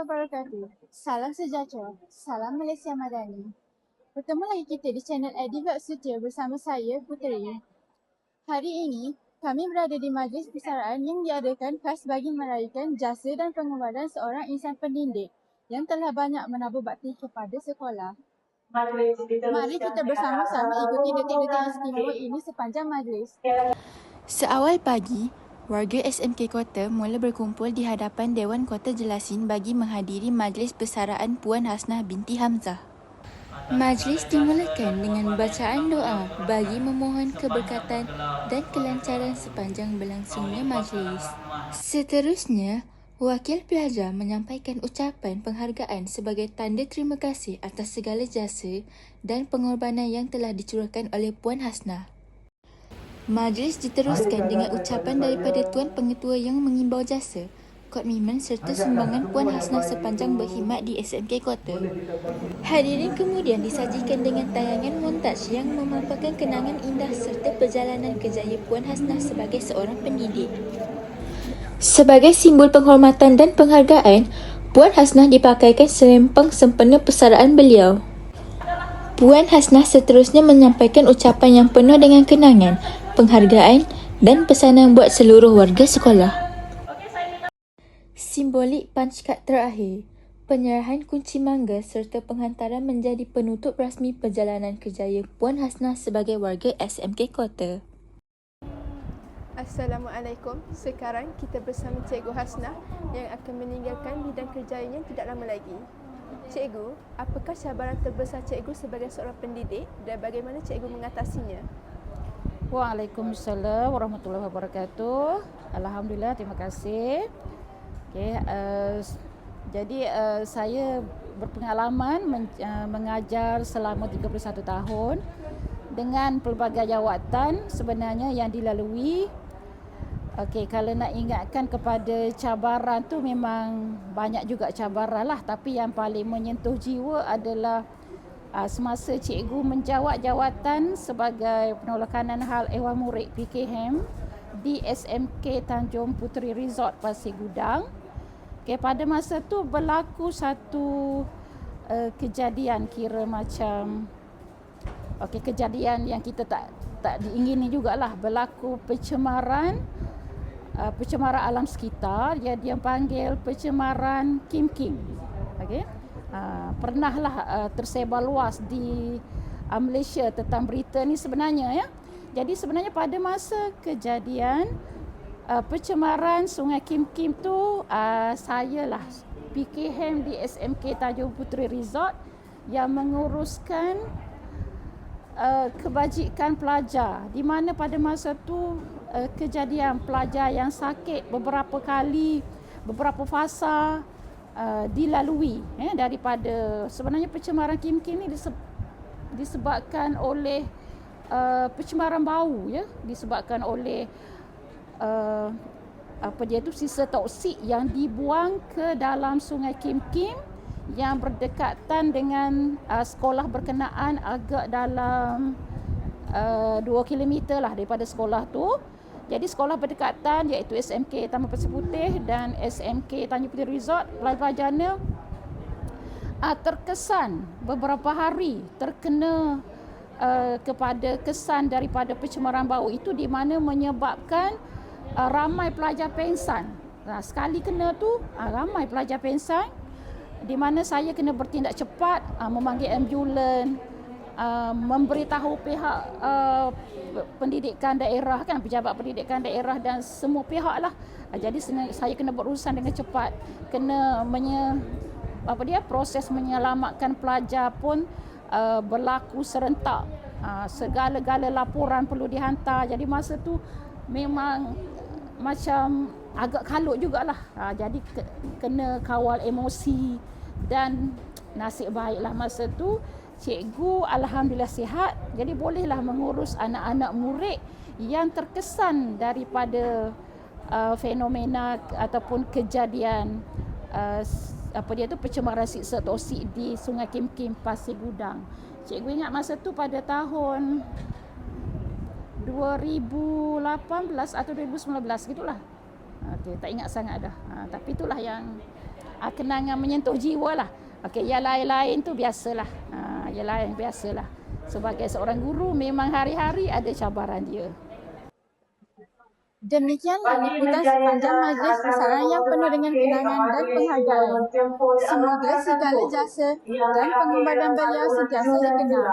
wabarakatuh. Salam sejahtera. Salam Malaysia Madani. Bertemu lagi kita di channel Edivlog Sutia bersama saya, Puteri. Hari ini, kami berada di majlis persaraan yang diadakan khas bagi meraihkan jasa dan pengorbanan seorang insan pendidik yang telah banyak menabur bakti kepada sekolah. Mari kita bersama-sama ikuti detik-detik istimewa ini sepanjang majlis. Seawal pagi, warga SMK Kota mula berkumpul di hadapan Dewan Kota Jelasin bagi menghadiri majlis persaraan Puan Hasnah binti Hamzah. Majlis dimulakan dengan bacaan doa bagi memohon keberkatan dan kelancaran sepanjang berlangsungnya majlis. Seterusnya, wakil pelajar menyampaikan ucapan penghargaan sebagai tanda terima kasih atas segala jasa dan pengorbanan yang telah dicurahkan oleh Puan Hasnah. Majlis diteruskan dengan ucapan daripada Tuan Pengetua yang mengimbau jasa, komitmen serta sumbangan Puan Hasnah sepanjang berkhidmat di SMK Kota. Hadirin kemudian disajikan dengan tayangan montaj yang memaparkan kenangan indah serta perjalanan kerjaya Puan Hasnah sebagai seorang pendidik. Sebagai simbol penghormatan dan penghargaan, Puan Hasnah dipakaikan selempang sempena persaraan beliau. Puan Hasnah seterusnya menyampaikan ucapan yang penuh dengan kenangan, penghargaan dan pesanan buat seluruh warga sekolah. Simbolik punch card terakhir, penyerahan kunci mangga serta penghantaran menjadi penutup rasmi perjalanan kerjaya Puan Hasnah sebagai warga SMK Kota. Assalamualaikum. Sekarang kita bersama Cikgu Hasnah yang akan meninggalkan bidang kerjanya tidak lama lagi. Cikgu, apakah cabaran terbesar cikgu sebagai seorang pendidik dan bagaimana cikgu mengatasinya? Waalaikumsalam warahmatullahi wabarakatuh. Alhamdulillah, terima kasih. Jadi saya berpengalaman mengajar selama 31 tahun dengan pelbagai jawatan sebenarnya yang dilalui. Kalau nak ingatkan kepada cabaran tu memang banyak juga cabaran lah, tapi yang paling menyentuh jiwa adalah semasa cikgu menjawat jawatan sebagai penolakanan hal ehwal murid PKM di SMK Tanjung Puteri Resort Pasir Gudang. Pada masa tu berlaku satu kejadian kira macam kejadian yang kita tak diingini jugalah, berlaku pencemaran alam sekitar yang panggil pencemaran Kim. Pernahlah tersebar luas di Malaysia tentang berita ni sebenarnya ya. Jadi sebenarnya pada masa kejadian pencemaran Sungai Kim tu saya lah PKM di SMK Tanjung Puteri Resort yang menguruskan kebajikan pelajar, di mana pada masa tu kejadian pelajar yang sakit beberapa kali, beberapa fasa dilalui daripada sebenarnya pencemaran Kim ni disebabkan oleh pencemaran bau ya, disebabkan oleh sisa toksik yang dibuang ke dalam Sungai Kim yang berdekatan dengan sekolah berkenaan agak dalam 2 km lah daripada sekolah tu. Jadi sekolah berdekatan iaitu SMK Taman Pasir Putih dan SMK Tanjung Puteri Resort, pelajar-pelajarnya terkesan beberapa hari terkena kepada kesan daripada pencemaran bau itu, di mana menyebabkan ramai pelajar pengsan. Sekali kena tu ramai pelajar pengsan, di mana saya kena bertindak cepat, memanggil ambulan, memberitahu pihak pendidikan daerah pejabat pendidikan daerah dan semua pihak lah. Jadi saya kena berurusan dengan cepat, kena proses menyelamatkan pelajar pun berlaku serentak. Segala-gala laporan perlu dihantar. Jadi masa tu memang macam agak kalut jugalah. Jadi kena kawal emosi, dan nasib baiklah masa tu cikgu alhamdulillah sihat, jadi bolehlah mengurus anak-anak murid yang terkesan daripada fenomena ataupun kejadian pencemaran siksa toksik di Sungai Kim Pasir Gudang. Cikgu ingat masa tu pada tahun 2018 atau 2019 gitulah. Tak ingat sangat dah. Tapi itulah yang kenangan menyentuh jiwa lah. Okey, yang lain-lain tu biasalah. Yang lain biasalah. Sebagai seorang guru memang hari-hari ada cabaran dia. Demikianlah liputan sepanjang majlis besaran yang penuh dengan kenangan dan penghargaan. Semoga segala jasa dan pengorbanan beliau sentiasa dikenal.